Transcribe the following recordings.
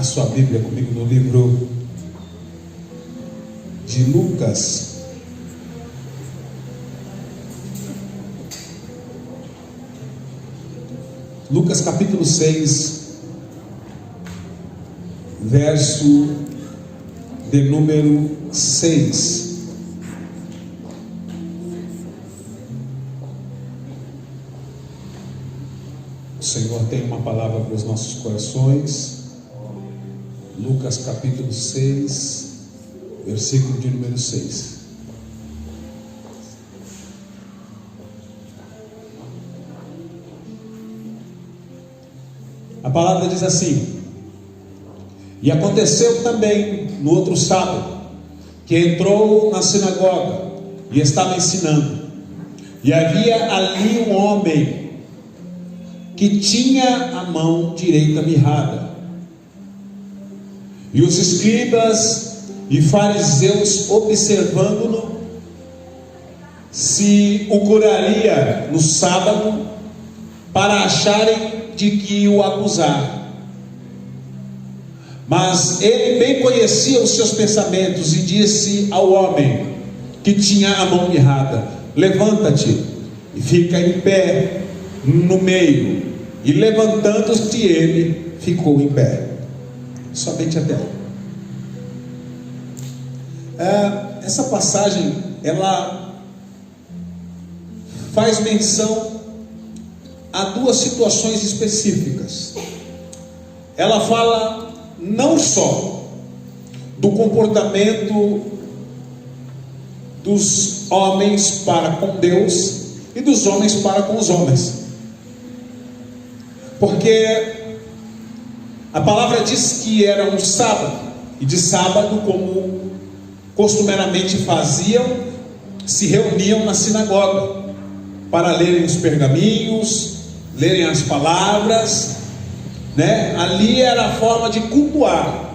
sua Bíblia comigo no livro de Lucas. Lucas capítulo 6, verso de número 6. O Senhor tem uma palavra para os nossos corações. Lucas capítulo 6, versículo de número 6. A palavra diz assim: e aconteceu também no outro sábado, que entrou na sinagoga e estava ensinando, e havia ali um homem que tinha a mão direita mirrada. E os escribas e fariseus, observando-no, se o curaria no sábado, para acharem de que o acusar. Mas ele bem conhecia os seus pensamentos e disse ao homem que tinha a mão mirrada: levanta-te e fica em pé no meio. E levantando-se ele, ficou em pé. Somente até aí. Essa passagem, ela faz menção a duas situações específicas. Ela fala não só do comportamento dos homens para com Deus e dos homens para com os homens, porque a palavra diz que era um sábado, e de sábado, como costumeiramente faziam, se reuniam na sinagoga para lerem os pergaminhos, lerem as palavras, né? Ali era a forma de cultuar.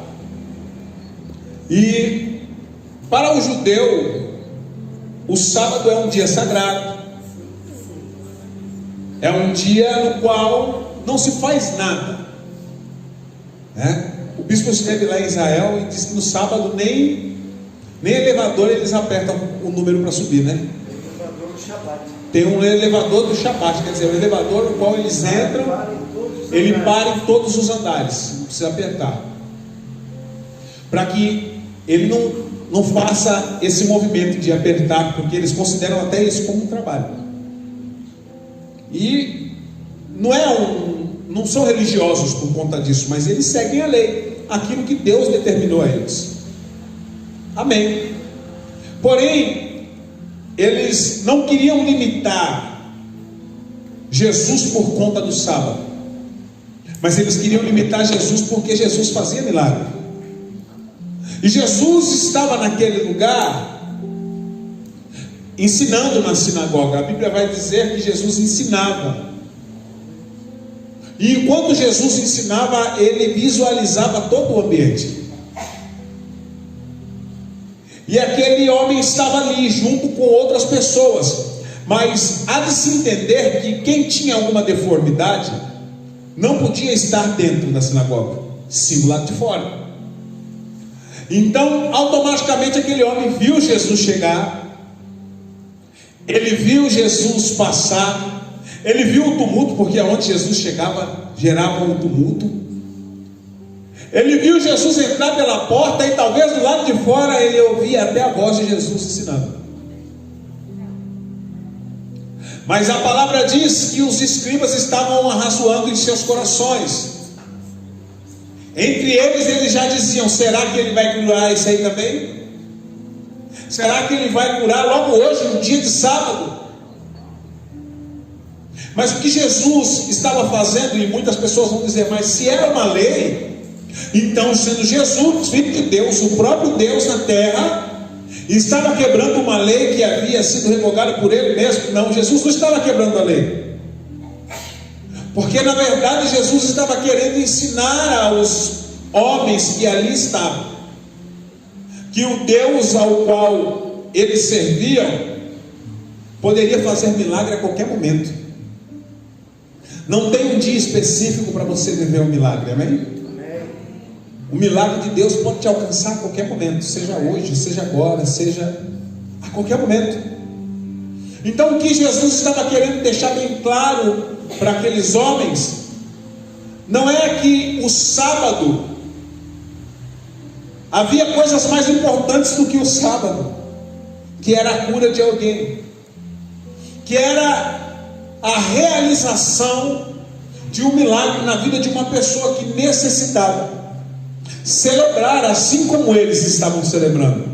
E para o judeu, o sábado é um dia sagrado, é um dia no qual não se faz nada, né? O bispo escreve lá em Israel e diz que no sábado nem elevador eles apertam o número para subir, né? Tem um elevador do Shabat, quer dizer, o elevador no qual eles entram, ele para em todos os andares, não precisa apertar, para que ele não faça esse movimento de apertar, porque eles consideram até isso como um trabalho. E não são religiosos por conta disso, mas eles seguem a lei, aquilo que Deus determinou a eles. Amém. Porém, eles não queriam limitar Jesus por conta do sábado, mas eles queriam limitar Jesus porque Jesus fazia milagre. E Jesus estava naquele lugar ensinando na sinagoga. A Bíblia vai dizer que Jesus ensinava. E enquanto Jesus ensinava, ele visualizava todo o ambiente. E aquele homem estava ali junto com outras pessoas. Mas há de se entender que quem tinha alguma deformidade não podia estar dentro da sinagoga, sim do lado de fora. Então, automaticamente aquele homem viu Jesus chegar, ele viu Jesus passar, ele viu o tumulto, porque aonde Jesus chegava gerava um tumulto. Ele viu Jesus entrar pela porta e talvez do lado de fora ele ouvia até a voz de Jesus ensinando. Mas a palavra diz que os escribas estavam arrazoando em seus corações. Entre eles já diziam: será que ele vai curar isso aí também? Será que ele vai curar logo hoje, no dia de sábado? Mas o que Jesus estava fazendo, e muitas pessoas vão dizer: mas se era uma lei, então sendo Jesus, Filho de Deus, o próprio Deus na terra, estava quebrando uma lei que havia sido revogada por ele mesmo? Não, Jesus não estava quebrando a lei, porque na verdade Jesus estava querendo ensinar aos homens que ali estavam, que o Deus ao qual eles serviam poderia fazer milagre a qualquer momento. Não tem um dia específico para você viver um milagre, amém? O milagre de Deus pode te alcançar a qualquer momento, seja hoje, seja agora, seja a qualquer momento. Então o que Jesus estava querendo deixar bem claro para aqueles homens, não é que o sábado havia coisas mais importantes do que o sábado, que era a cura de alguém, que era a realização de um milagre na vida de uma pessoa que necessitava celebrar assim como eles estavam celebrando.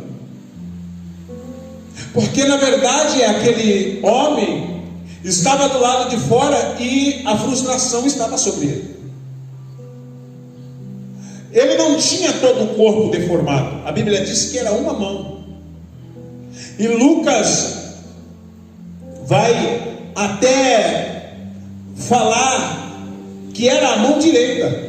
Porque na verdade aquele homem estava do lado de fora e a frustração estava sobre ele. Ele não tinha todo o corpo deformado. A Bíblia diz que era uma mão. E Lucas vai até falar que era a mão direita.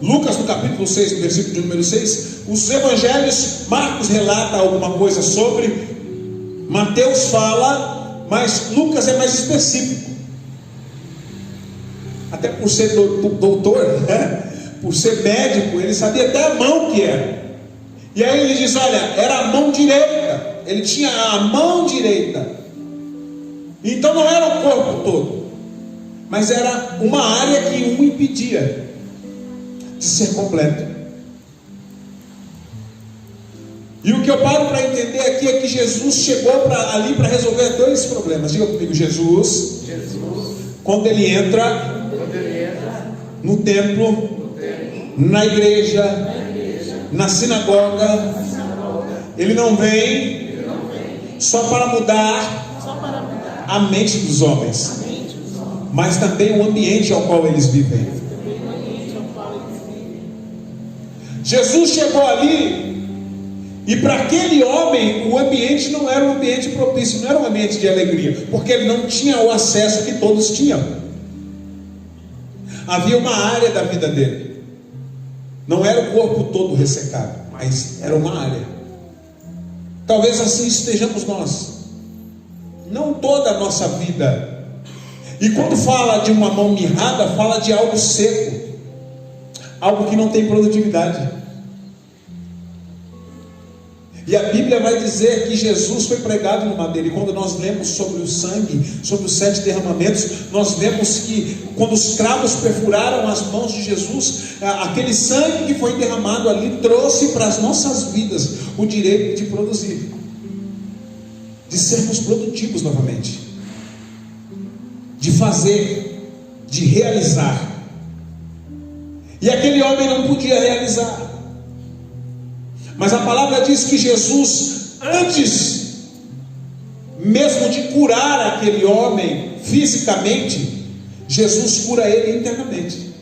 Lucas no capítulo 6, no versículo de número 6, os evangelhos, Marcos relata alguma coisa sobre, Mateus fala, mas Lucas é mais específico. Até por ser doutor, né? Por ser médico, ele sabia até a mão que era. E aí ele diz, olha, era a mão direita. Ele tinha a mão direita. Então não era o corpo todo, mas era uma área que o impedia de ser completo. E o que eu paro para entender aqui é que Jesus chegou ali para resolver dois problemas. Diga comigo, Jesus, quando ele entra no templo, na igreja, na sinagoga, ele não vem só para mudar a mente dos homens, mas também o ambiente ao qual eles vivem. Jesus chegou ali, e para aquele homem o ambiente não era um ambiente propício, não era um ambiente de alegria, porque ele não tinha o acesso que todos tinham. Havia uma área da vida dele, não era o corpo todo ressecado, mas era uma área. Talvez assim estejamos nós, não toda a nossa vida. E quando fala de uma mão mirrada, fala de algo seco, algo que não tem produtividade. E a Bíblia vai dizer que Jesus foi pregado no madeiro. E quando nós lemos sobre o sangue, sobre os 7 derramamentos, nós vemos que quando os cravos perfuraram as mãos de Jesus, aquele sangue que foi derramado ali trouxe para as nossas vidas o direito de produzir, de sermos produtivos novamente, de fazer, de realizar. E aquele homem não podia realizar. Mas a palavra diz que Jesus, antes mesmo de curar aquele homem fisicamente, Jesus cura ele internamente.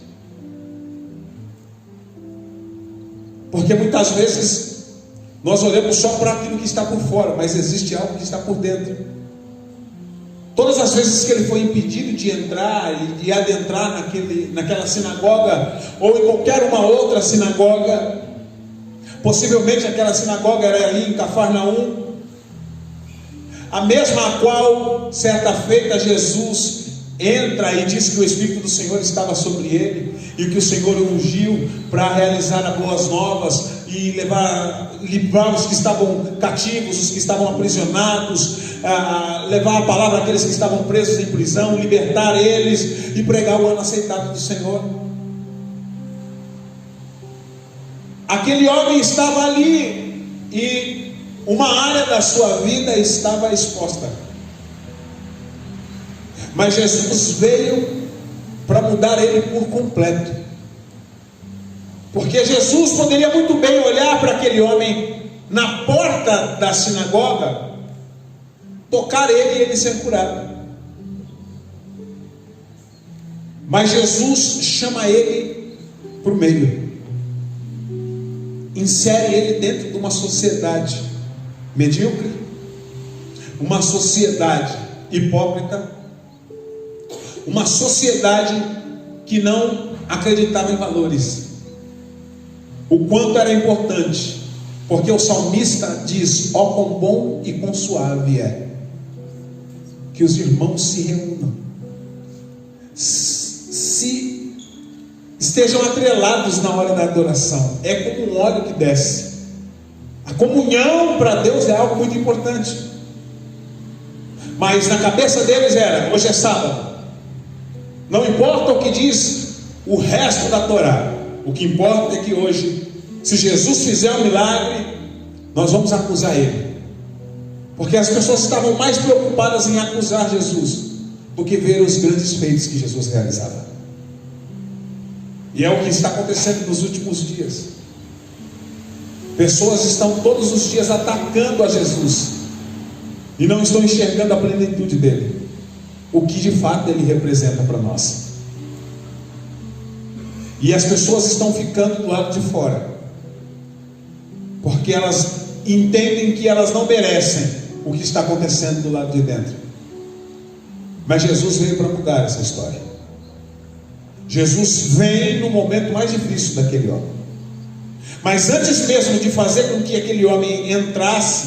Porque muitas vezes nós olhamos só para aquilo que está por fora, mas existe algo que está por dentro. Todas as vezes que ele foi impedido de entrar e de adentrar naquela sinagoga, ou em qualquer uma outra sinagoga, possivelmente aquela sinagoga era ali em Cafarnaum, a mesma a qual certa feita Jesus entra e diz que o Espírito do Senhor estava sobre ele, e que o Senhor o ungiu para realizar as boas novas e livrar os que estavam cativos, os que estavam aprisionados, levar a palavra àqueles que estavam presos em prisão, libertar eles e pregar o ano aceitável do Senhor. Aquele homem estava ali e uma área da sua vida estava exposta. Mas Jesus veio para mudar ele por completo. Porque Jesus poderia muito bem olhar para aquele homem na porta da sinagoga, tocar ele e ele ser curado. Mas Jesus chama ele para o meio, insere ele dentro de uma sociedade medíocre, uma sociedade hipócrita, uma sociedade que não acreditava em valores. O quanto era importante, porque o salmista diz: ó quão bom e quão suave é que os irmãos se reúnam, se estejam atrelados na hora da adoração. É como um óleo que desce. A comunhão para Deus é algo muito importante. Mas na cabeça deles era: hoje é sábado. Não importa o que diz o resto da Torá. O que importa é que hoje, se Jesus fizer um milagre, nós vamos acusar Ele. Porque as pessoas estavam mais preocupadas em acusar Jesus do que ver os grandes feitos que Jesus realizava. E é o que está acontecendo nos últimos dias. Pessoas estão todos os dias atacando a Jesus e não estão enxergando a plenitude dele, o que de fato ele representa para nós. E as pessoas estão ficando do lado de fora, porque elas entendem que elas não merecem o que está acontecendo do lado de dentro. Mas Jesus veio para mudar essa história. Jesus vem no momento mais difícil daquele homem. Mas antes mesmo de fazer com que aquele homem entrasse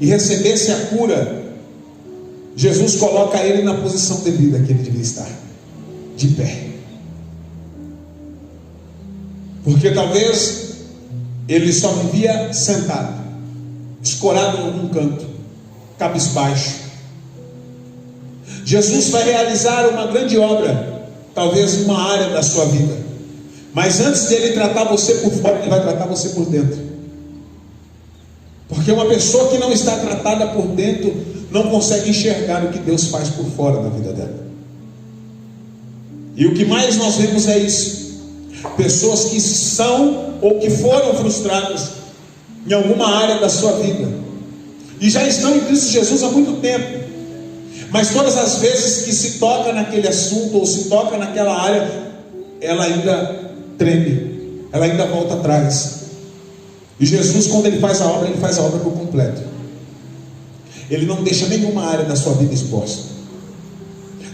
e recebesse a cura, Jesus coloca ele na posição devida que ele devia estar, de pé. Porque talvez ele só vivia sentado, escorado em algum canto, cabisbaixo. Jesus vai realizar uma grande obra, talvez em uma área da sua vida. Mas antes dele tratar você por fora, ele vai tratar você por dentro. Porque uma pessoa que não está tratada por dentro não consegue enxergar o que Deus faz por fora da vida dela. E o que mais nós vemos é isso. Pessoas que são ou que foram frustradas em alguma área da sua vida e já estão em Cristo Jesus há muito tempo, mas todas as vezes que se toca naquele assunto ou se toca naquela área, ela ainda treme, ela ainda volta atrás. E Jesus, quando ele faz a obra, ele faz a obra por completo. Ele não deixa nenhuma área da sua vida exposta.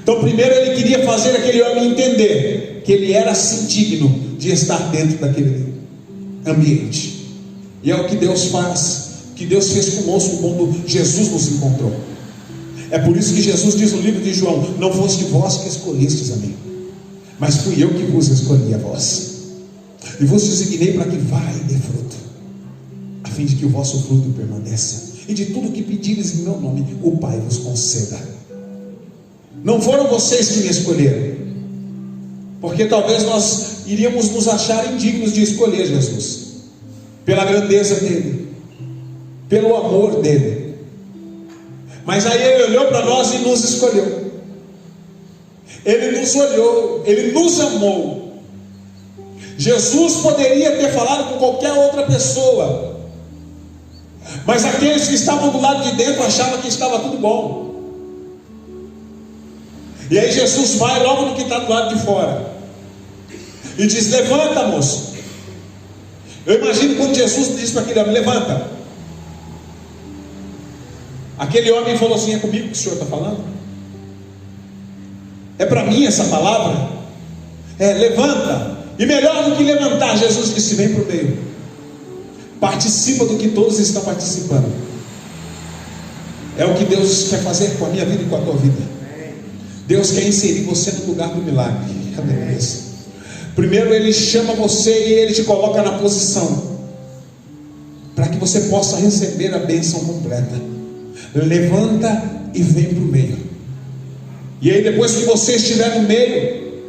Então primeiro ele queria fazer aquele homem entender que ele era assim digno de estar dentro daquele ambiente. E é o que Deus faz, que Deus fez conosco quando Jesus nos encontrou. É por isso que Jesus diz no livro de João: não foste vós que escolhestes a mim, mas fui eu que vos escolhi a vós, e vos designei para que vá e dê fruto, a fim de que o vosso fruto permaneça, e de tudo que pedires em meu nome, o Pai vos conceda. Não foram vocês que me escolheram, porque talvez nós iríamos nos achar indignos de escolher Jesus, pela grandeza dele, pelo amor dele. Mas aí ele olhou para nós e nos escolheu. Ele nos olhou, ele nos amou. Jesus poderia ter falado com qualquer outra pessoa, mas aqueles que estavam do lado de dentro achavam que estava tudo bom. E aí Jesus vai logo no que está do lado de fora e diz: levanta, moço. Eu imagino quando Jesus disse para aquele homem: levanta. Aquele homem falou assim: é comigo que o senhor está falando? É para mim essa palavra? Levanta. E melhor do que levantar, Jesus disse: vem para o meio, participa do que todos estão participando. É o que Deus quer fazer com a minha vida e com a tua vida. Deus quer inserir você no lugar do milagre. Primeiro ele chama você e ele te coloca na posição para que você possa receber a bênção completa. Levanta e vem para o meio. E aí depois que você estiver no meio,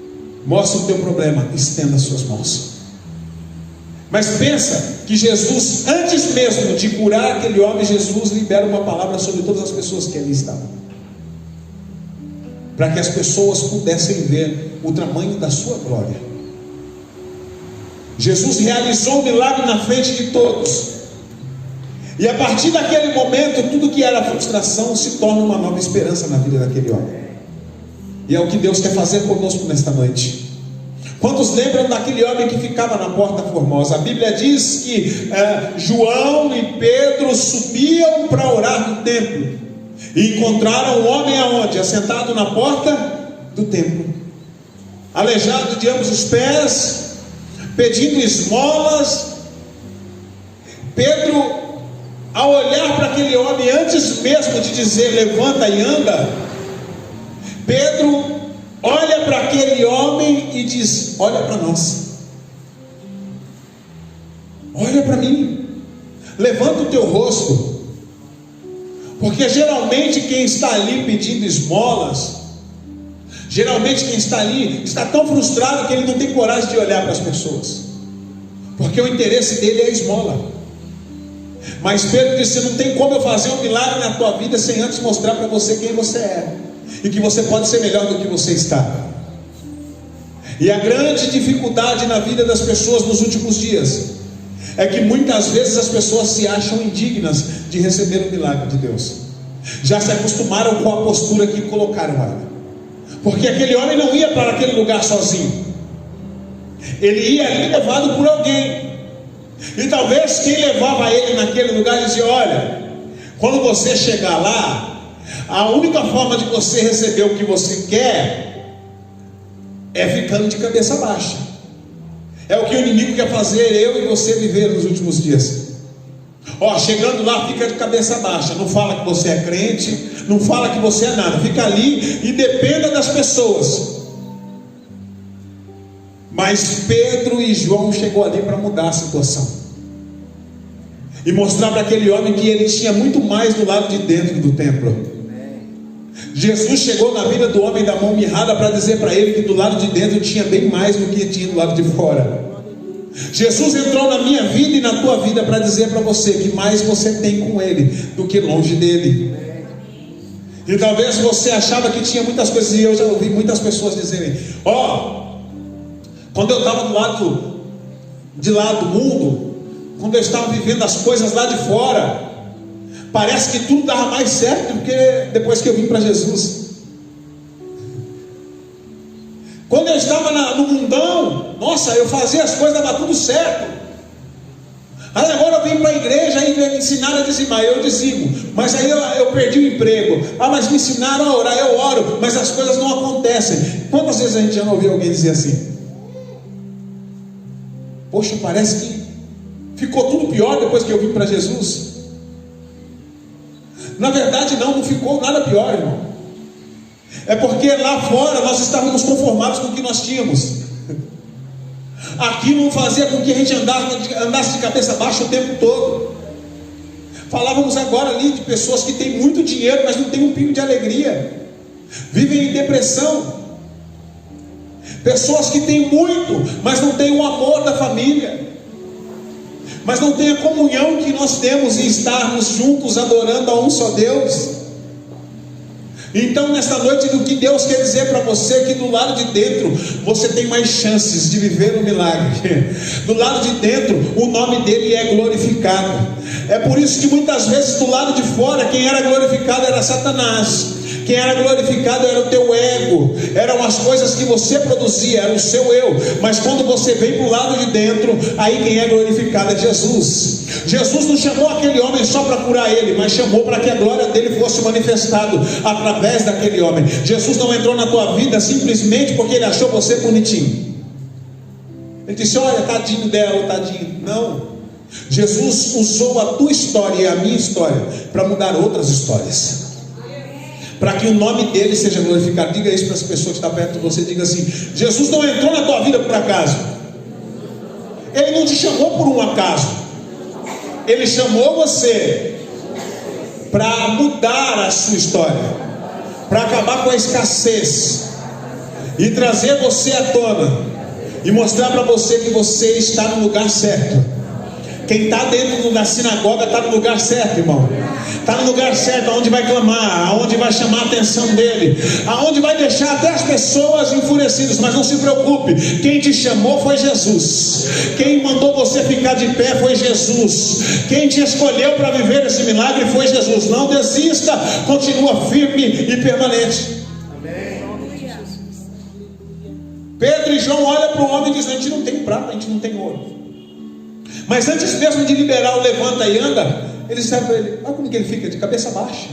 mostra o teu problema, estenda as suas mãos. Mas pensa que Jesus, antes mesmo de curar aquele homem, Jesus libera uma palavra sobre todas as pessoas que ali estavam, para que as pessoas pudessem ver o tamanho da sua glória. Jesus realizou o milagre na frente de todos. E a partir daquele momento, tudo que era frustração se torna uma nova esperança na vida daquele homem. E é o que Deus quer fazer conosco nesta noite. Quantos lembram daquele homem que ficava na porta formosa? A Bíblia diz que João e Pedro subiam para orar no templo e encontraram o homem aonde? Assentado na porta do templo, aleijado de ambos os pés, pedindo esmolas. Pedro, ao olhar para aquele homem, antes mesmo de dizer levanta e anda, Pedro olha para aquele homem e diz: olha para nós, olha para mim, levanta o teu rosto. Porque geralmente quem está ali pedindo esmolas, geralmente quem está ali está tão frustrado que ele não tem coragem de olhar para as pessoas, porque o interesse dele é a esmola. Mas Pedro disse: não tem como eu fazer um milagre na tua vida sem antes mostrar para você quem você é, e que você pode ser melhor do que você está. E a grande dificuldade na vida das pessoas nos últimos dias é que muitas vezes as pessoas se acham indignas de receber o milagre de Deus. Já se acostumaram com a postura que colocaram lá. Porque aquele homem não ia para aquele lugar sozinho, ele ia ali levado por alguém. E talvez quem levava ele naquele lugar dizia: olha, quando você chegar lá, a única forma de você receber o que você quer é ficando de cabeça baixa. É o que o inimigo quer fazer eu e você viver nos últimos dias. Chegando lá, fica de cabeça baixa, não fala que você é crente, não fala que você é nada, fica ali e dependa das pessoas. Mas Pedro e João chegou ali para mudar a situação e mostrar para aquele homem que ele tinha muito mais do lado de dentro do templo. Jesus chegou na vida do homem da mão mirrada para dizer para ele que do lado de dentro tinha bem mais do que tinha do lado de fora. Jesus entrou na minha vida e na tua vida para dizer para você que mais você tem com ele do que longe dele. E talvez você achava que tinha muitas coisas, e eu já ouvi muitas pessoas dizerem: quando eu estava do lado de lá do mundo, quando eu estava vivendo as coisas lá de fora, parece que tudo dava mais certo do que depois que eu vim para Jesus. Quando eu estava no mundão, nossa, eu fazia as coisas, dava tudo certo. Aí agora eu vim para a igreja, aí me ensinaram a dizimar, eu dizimo. Mas aí eu perdi o emprego. Mas me ensinaram a orar, eu oro, mas as coisas não acontecem. Quantas vezes a gente já não ouviu alguém dizer assim: poxa, parece que ficou tudo pior depois que eu vim para Jesus? Na verdade não ficou nada pior, irmão. É porque lá fora nós estávamos conformados com o que nós tínhamos. Aqui não fazia com que a gente andasse de cabeça baixa o tempo todo. Falávamos agora ali de pessoas que têm muito dinheiro, mas não têm um pingo de alegria, vivem em depressão. Pessoas que têm muito, mas não têm o amor da família, mas não têm a comunhão que nós temos em estarmos juntos adorando a um só Deus. Então nesta noite, o que Deus quer dizer para você é que do lado de dentro você tem mais chances de viver o milagre. Do lado de dentro o nome dele é glorificado. É por isso que muitas vezes do lado de fora quem era glorificado era Satanás. Quem era glorificado era o teu ego, eram as coisas que você produzia, era o seu eu. Mas quando você vem para o lado de dentro, aí quem é glorificado é Jesus. Jesus não chamou aquele homem só para curar ele, mas chamou para que a glória dele fosse manifestado através daquele homem. Jesus não entrou na tua vida simplesmente porque ele achou você bonitinho. Ele disse: olha, tadinho dela, tadinho. Não, Jesus usou a tua história e a minha história para mudar outras histórias, para que o nome dele seja glorificado. Diga isso para as pessoas que estão perto de você. Diga assim: Jesus não entrou na tua vida por acaso. Ele não te chamou por um acaso. Ele chamou você para mudar a sua história, para acabar com a escassez e trazer você à tona e mostrar para você que você está no lugar certo. Quem está dentro da sinagoga está no lugar certo, irmão. Está no lugar certo, aonde vai clamar, aonde vai chamar a atenção dele, aonde vai deixar até as pessoas enfurecidas. Mas não se preocupe, quem te chamou foi Jesus. Quem mandou você ficar de pé foi Jesus. Quem te escolheu para viver esse milagre foi Jesus. Não desista, continua firme e permanente. Pedro e João olham para o homem e dizem: a gente não tem prata, a gente não tem ouro. Mas antes mesmo de liberar o levanta e anda, eles disseram para ele: olha como que ele fica de cabeça baixa.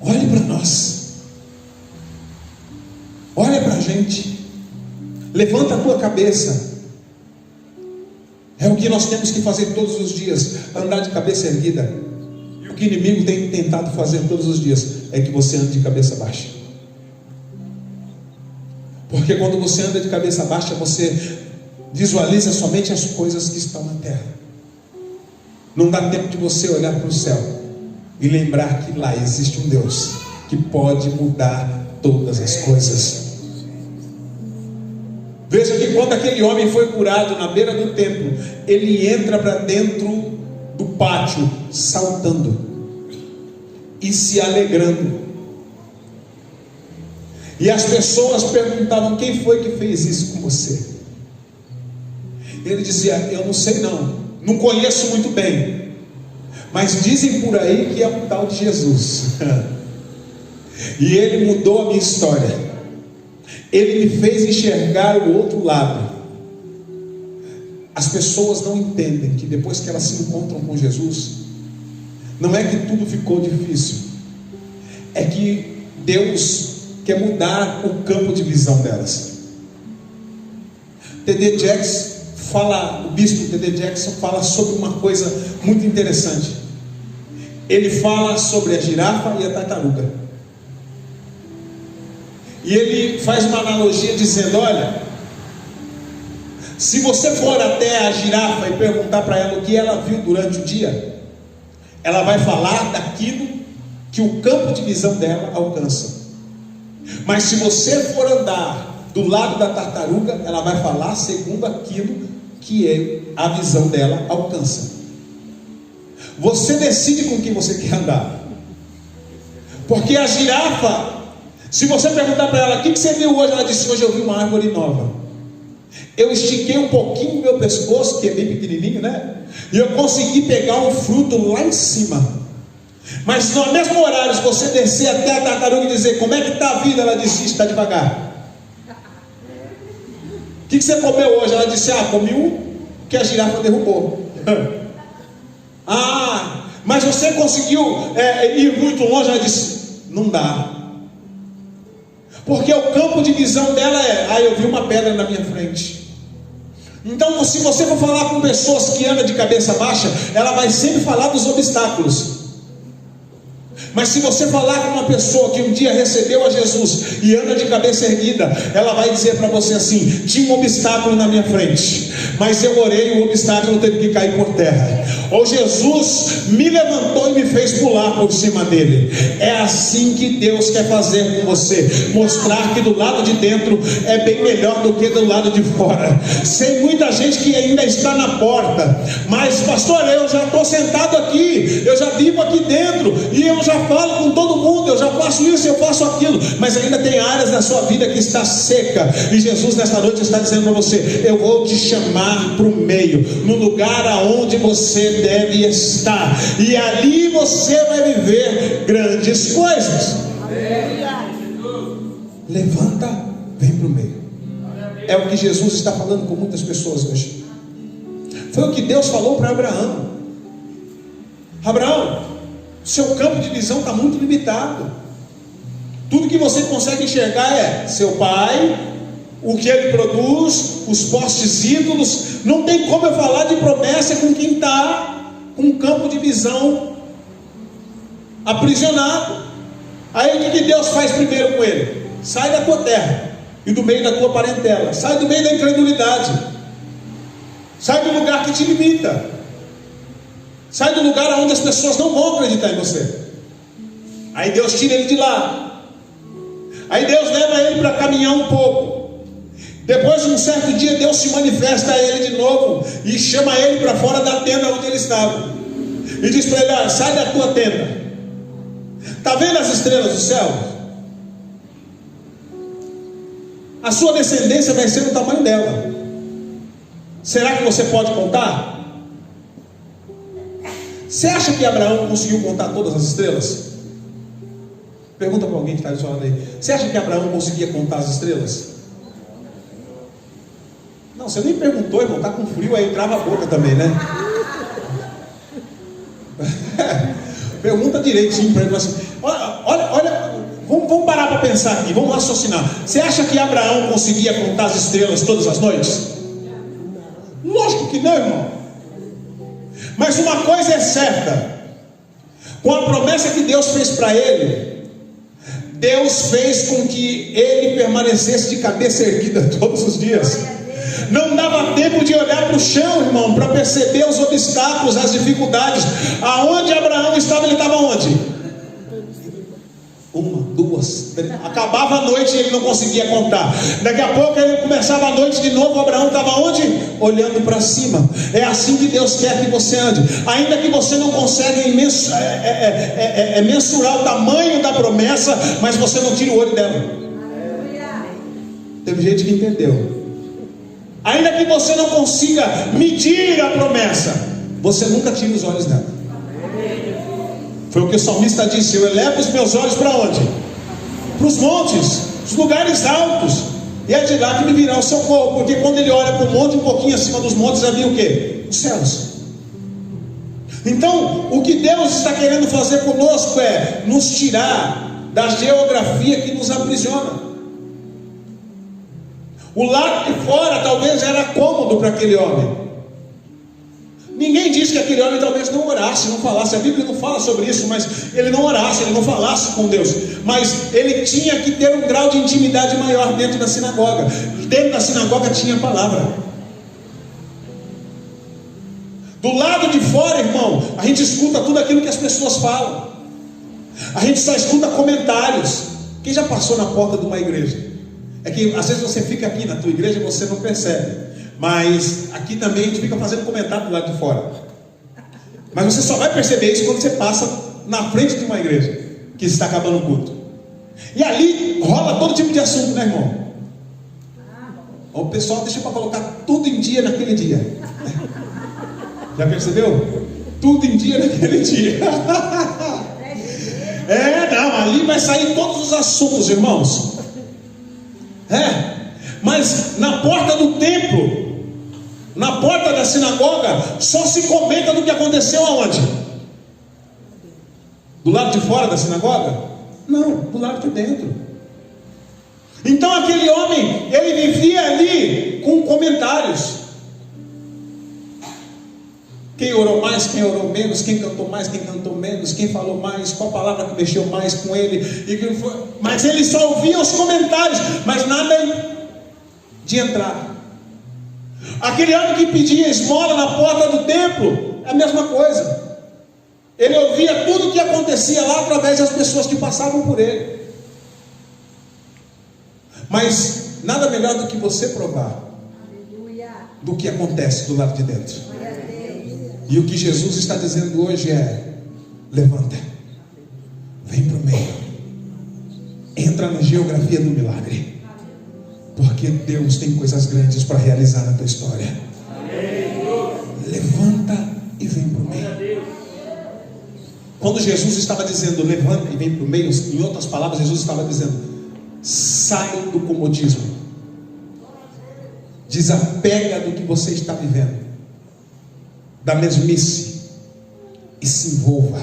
Olhe para nós, olha para a gente, levanta a tua cabeça. É o que nós temos que fazer todos os dias, andar de cabeça erguida. E o que o inimigo tem tentado fazer todos os dias é que você ande de cabeça baixa. Porque quando você anda de cabeça baixa, você visualiza somente as coisas que estão na terra. Não dá tempo de você olhar para o céu e lembrar que lá existe um Deus que pode mudar todas as coisas. Veja que quando aquele homem foi curado na beira do templo, ele entra para dentro do pátio saltando e se alegrando. E as pessoas perguntavam: quem foi que fez isso com você? Ele dizia: eu não sei não conheço muito bem, mas dizem por aí que é um tal de Jesus. E ele mudou a minha história. Ele me fez enxergar o outro lado. As pessoas não entendem que depois que elas se encontram com Jesus, não é que tudo ficou difícil, é que Deus quer mudar o campo de visão delas. T.D. Jackson fala, o bispo T.D. Jackson fala sobre uma coisa muito interessante. Ele fala sobre a girafa e a tartaruga. E ele faz uma analogia dizendo: olha, se você for até a girafa e perguntar para ela o que ela viu durante o dia, ela vai falar daquilo que o campo de visão dela alcança. Mas se você for andar do lado da tartaruga, ela vai falar segundo aquilo que a visão dela alcança. Você decide com quem você quer andar. Porque a girafa, se você perguntar para ela: o que você viu hoje? Ela disse: hoje eu vi uma árvore nova. Eu estiquei um pouquinho o meu pescoço, que é bem pequenininho, né? E eu consegui pegar um fruto lá em cima. Mas no mesmo horário, se você descer até a tartaruga e dizer: como é que está a vida? Ela disse: está devagar. O que você comeu hoje? Ela disse: comi um que a girafa derrubou. Mas você conseguiu ir muito longe? Ela disse: não dá. Porque o campo de visão dela é: eu vi uma pedra na minha frente. Então, se você for falar com pessoas que andam de cabeça baixa, ela vai sempre falar dos obstáculos. Mas se você falar com uma pessoa que um dia recebeu a Jesus e anda de cabeça erguida, ela vai dizer para você assim: tinha um obstáculo na minha frente, mas eu orei e o obstáculo teve que cair por terra. Ou Jesus me levantou e me fez pular por cima dele. É assim que Deus quer fazer com você, mostrar que do lado de dentro é bem melhor do que do lado de fora. Sei muita gente que ainda está na porta, mas pastor, eu já estou sentado aqui, eu já vivo aqui dentro, e eu já falo com todo mundo, eu já faço isso, eu faço aquilo, mas ainda tem áreas da sua vida que está seca, e Jesus nesta noite está dizendo para você: eu vou te chamar para o meio, no lugar aonde você deve estar, e ali você vai viver grandes coisas. Levanta, vem para o meio. É o que Jesus está falando com muitas pessoas hoje. Foi o que Deus falou para Abraão: Abraão, seu campo de visão está muito limitado. Tudo que você consegue enxergar é seu pai, o que ele produz, os postes ídolos. Não tem como eu falar de promessa com quem está com um campo de visão aprisionado. Aí o que Deus faz primeiro com ele? Sai da tua terra e do meio da tua parentela. Sai do meio da incredulidade. Sai do lugar que te limita. Sai do lugar onde as pessoas não vão acreditar em você. Aí Deus tira ele de lá. Aí Deus leva ele para caminhar um pouco. Depois de um certo dia, Deus se manifesta a ele de novo e chama ele para fora da tenda onde ele estava. E diz para ele: sai da tua tenda. Está vendo as estrelas do céu? A sua descendência vai ser do tamanho dela. Será que você pode contar? Você acha que Abraão conseguiu contar todas as estrelas? Pergunta para alguém que está do seu lado aí: você acha que Abraão conseguia contar as estrelas? Não, você nem perguntou, irmão. Está com frio aí, trava a boca também, né? Pergunta direitinho para ele assim: olha, vamos parar para pensar aqui, vamos raciocinar. Você acha que Abraão conseguia contar as estrelas todas as noites? Lógico que não, irmão. Mas uma coisa é certa: com a promessa que Deus fez para ele, Deus fez com que ele permanecesse de cabeça erguida todos os dias. Não dava tempo de olhar para o chão, irmão, para perceber os obstáculos, as dificuldades. Aonde Abraão estava, ele estava onde? 1, 2, 3. Acabava a noite e ele não conseguia contar. Daqui a pouco ele começava a noite de novo. Abraão estava onde? Olhando para cima. É assim que Deus quer que você ande. Ainda que você não consiga mensurar o tamanho da promessa, mas você não tira o olho dela. Teve gente que entendeu. Ainda que você não consiga medir a promessa, você nunca tira os olhos dela. Foi o que o salmista disse: eu elevo os meus olhos para onde? Para os montes, os lugares altos, e é de lá que me virá o socorro. Porque quando ele olha para o monte, um pouquinho acima dos montes, havia o quê? Os céus. Então, o que Deus está querendo fazer conosco é nos tirar da geografia que nos aprisiona. O lado de fora talvez era cômodo para aquele homem. Ninguém diz que aquele homem talvez não orasse, não falasse. A Bíblia não fala sobre isso, mas ele não orasse, ele não falasse com Deus. Mas ele tinha que ter um grau de intimidade maior dentro da sinagoga. Dentro da sinagoga tinha a palavra. Do lado de fora, irmão, a gente escuta tudo aquilo que as pessoas falam. A gente só escuta comentários. Quem já passou na porta de uma igreja? É que às vezes você fica aqui na tua igreja e você não percebe. Mas aqui também a gente fica fazendo comentário do lado de fora. Mas você só vai perceber isso quando você passa na frente de uma igreja que está acabando o culto. E ali rola todo tipo de assunto, né, irmão? O pessoal deixa para colocar tudo em dia naquele dia. Já percebeu? Tudo em dia naquele dia. Ali vai sair todos os assuntos, irmãos. Mas na porta do templo, na porta da sinagoga, só se comenta do que aconteceu aonde? Do lado de fora da sinagoga? Não, do lado de dentro. Então aquele homem, ele vivia ali com comentários. Quem orou mais, quem orou menos, quem cantou mais, quem cantou menos, quem falou mais, qual palavra que mexeu mais com ele. Mas ele só ouvia os comentários, mas nada de entrar. Aquele homem que pedia esmola na porta do templo, é a mesma coisa. Ele ouvia tudo o que acontecia lá através das pessoas que passavam por ele. Mas nada melhor do que você provar do que acontece do lado de dentro. E o que Jesus está dizendo hoje é: levanta, vem para o meio, entra na geografia do milagre, porque Deus tem coisas grandes para realizar na tua história. Levanta e vem para o meio. Quando Jesus estava dizendo levanta e vem para o meio, em outras palavras, Jesus estava dizendo: sai do comodismo, desapega do que você está vivendo, da mesmice, e se envolva.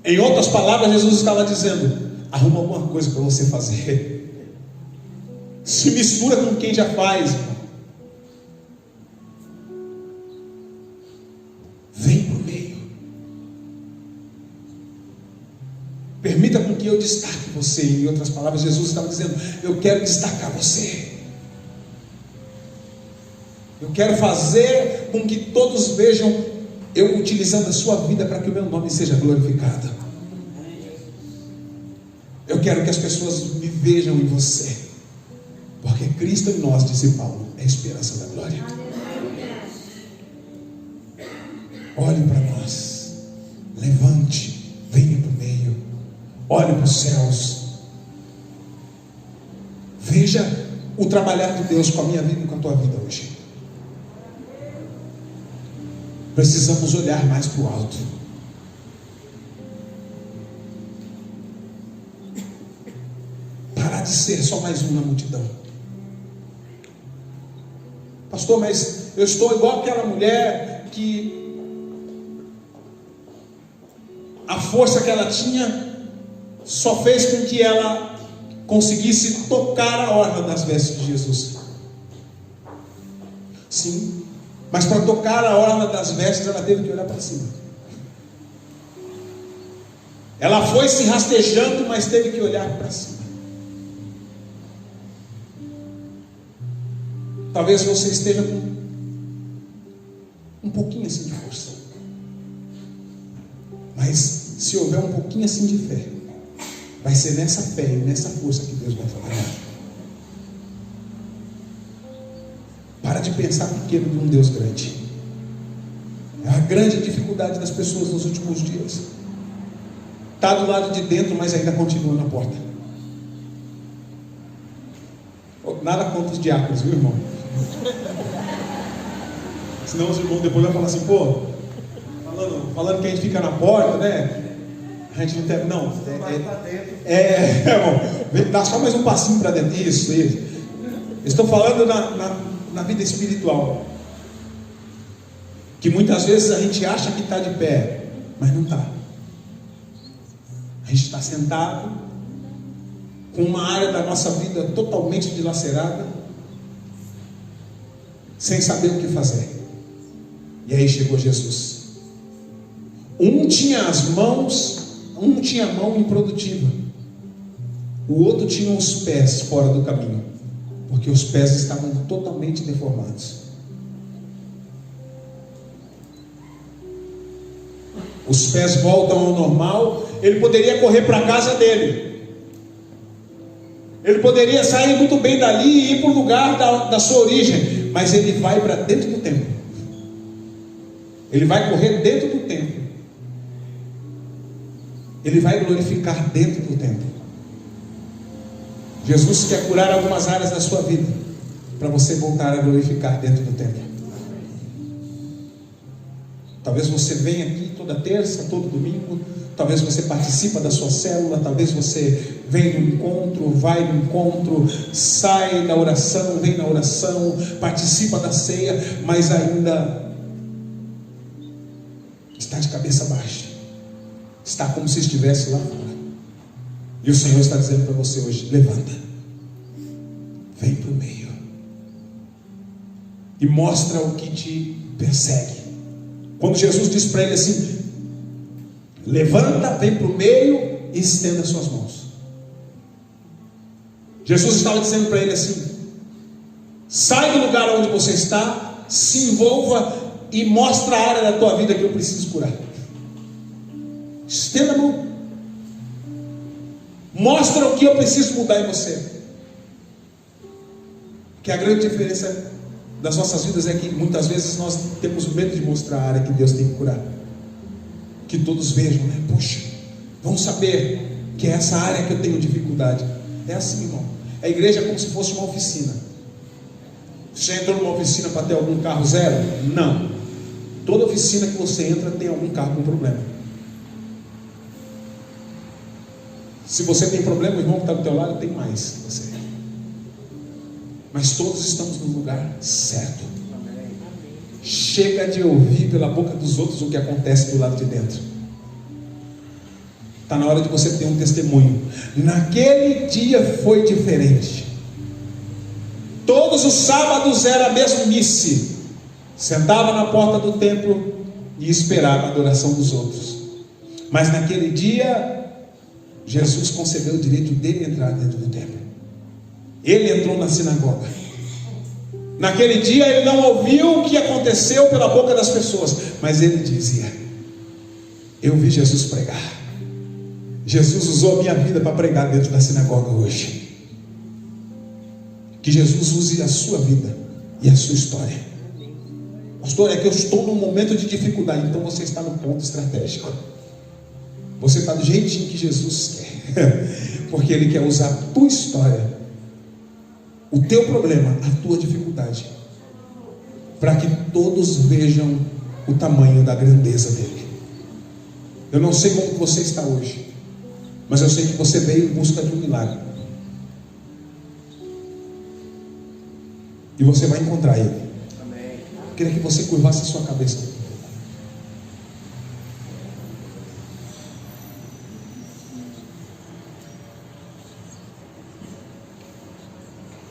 Em outras palavras, Jesus estava dizendo: arruma alguma coisa para você fazer, se mistura com quem já faz, vem para o meio, permita com que eu destaque você. Em outras palavras, Jesus estava dizendo: eu quero destacar você. Eu quero fazer com que todos vejam eu utilizando a sua vida para que o meu nome seja glorificado. Eu quero que as pessoas me vejam em você, porque Cristo em nós, disse Paulo, é a esperança da glória. Olhe para nós, levante, venha para o meio, olhe para os céus, veja o trabalhar de Deus com a minha vida e com a tua vida hoje. Precisamos olhar mais para o alto. Parar de ser só mais um na multidão. Pastor, mas eu estou igual aquela mulher que a força que ela tinha só fez com que ela conseguisse tocar a orla das vestes de Jesus. Sim. Mas para tocar a orla das vestes, ela teve que olhar para cima. Ela foi se rastejando, mas teve que olhar para cima. Talvez você esteja com um pouquinho assim de força. Mas se houver um pouquinho assim de fé, vai ser nessa fé e nessa força que Deus vai trabalhar. Para de pensar pequeno de um Deus grande. É a grande dificuldade das pessoas nos últimos dias. Está do lado de dentro, mas ainda continua na porta. Nada contra os diáconos, viu, irmão? Senão os irmãos depois vão falar assim, pô, falando que a gente fica na porta, né? A gente não tem. Não, irmão, dá só mais um passinho para dentro. Isso. Estou falando na vida espiritual. Que muitas vezes a gente acha que está de pé, mas não está. A gente está sentado, com uma área da nossa vida totalmente dilacerada, sem saber o que fazer. E aí chegou Jesus. Um tinha a mão improdutiva, o outro tinha os pés fora do caminho, porque os pés estavam totalmente deformados. Os pés voltam ao normal. Ele poderia correr para a casa dele, ele poderia sair muito bem dali e ir para o lugar da sua origem, mas ele vai para dentro do templo. Ele vai correr dentro do templo. Ele vai glorificar dentro do templo. Jesus quer curar algumas áreas da sua vida, para você voltar a glorificar dentro do templo. Talvez você venha aqui toda terça, todo domingo. Talvez você participa da sua célula. Talvez você vem no encontro, vai no encontro, sai da oração, vem na oração, participa da ceia, mas ainda está de cabeça baixa. Está como se estivesse lá fora. E o Senhor está dizendo para você hoje: levanta, vem para o meio e mostra o que te persegue. Quando Jesus diz para ele assim: levanta, vem para o meio e estenda as suas mãos, Jesus estava dizendo para ele assim: sai do lugar onde você está, se envolva e mostra a área da tua vida que eu preciso curar. Estenda a mão, mostra o que eu preciso mudar em você. Que a grande diferença das nossas vidas é que muitas vezes nós temos medo de mostrar a área que Deus tem que curar, que todos vejam, né? Puxa, vamos saber que é essa área que eu tenho dificuldade. É assim, irmão. A igreja é como se fosse uma oficina. Você já entrou numa oficina para ter algum carro zero? Não. Toda oficina que você entra tem algum carro com problema. Se você tem problema, o irmão que está do teu lado tem mais que você. Mas todos estamos no lugar certo. Chega de ouvir pela boca dos outros o que acontece do lado de dentro. Está na hora de você ter um testemunho. Naquele dia foi diferente. Todos os sábados era a mesmice. Sentava na porta do templo e esperava a adoração dos outros. Mas naquele dia, Jesus concedeu o direito dele entrar dentro do templo. Ele entrou na sinagoga. Naquele dia ele não ouviu o que aconteceu pela boca das pessoas, mas ele dizia: eu vi Jesus pregar. Jesus usou a minha vida para pregar dentro da sinagoga hoje. Que Jesus use a sua vida e a sua história. Pastor, é que eu estou num momento de dificuldade. Então você está no ponto estratégico. Você está do jeitinho que Jesus quer, porque Ele quer usar a tua história, o teu problema, a tua dificuldade, para que todos vejam o tamanho da grandeza dele. Eu não sei como você está hoje, mas eu sei que você veio em busca de um milagre, e você vai encontrar ele. Amém. Eu queria que você curvasse a sua cabeça.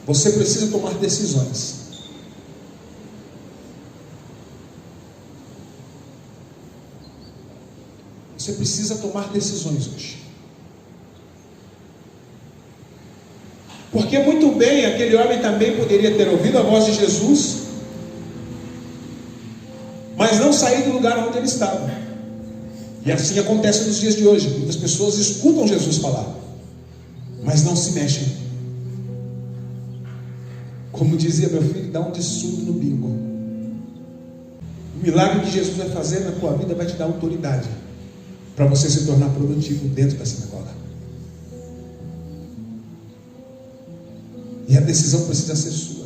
Você precisa tomar decisões. Você precisa tomar decisões hoje. Porque muito bem, aquele homem também poderia ter ouvido a voz de Jesus, mas não sair do lugar onde ele estava. E assim acontece nos dias de hoje. Muitas pessoas escutam Jesus falar, mas não se mexem. Como dizia meu filho, dá um de surdo no bingo. O milagre que Jesus vai fazer na tua vida vai te dar autoridade para você se tornar produtivo dentro da sinagoga. E a decisão precisa ser sua.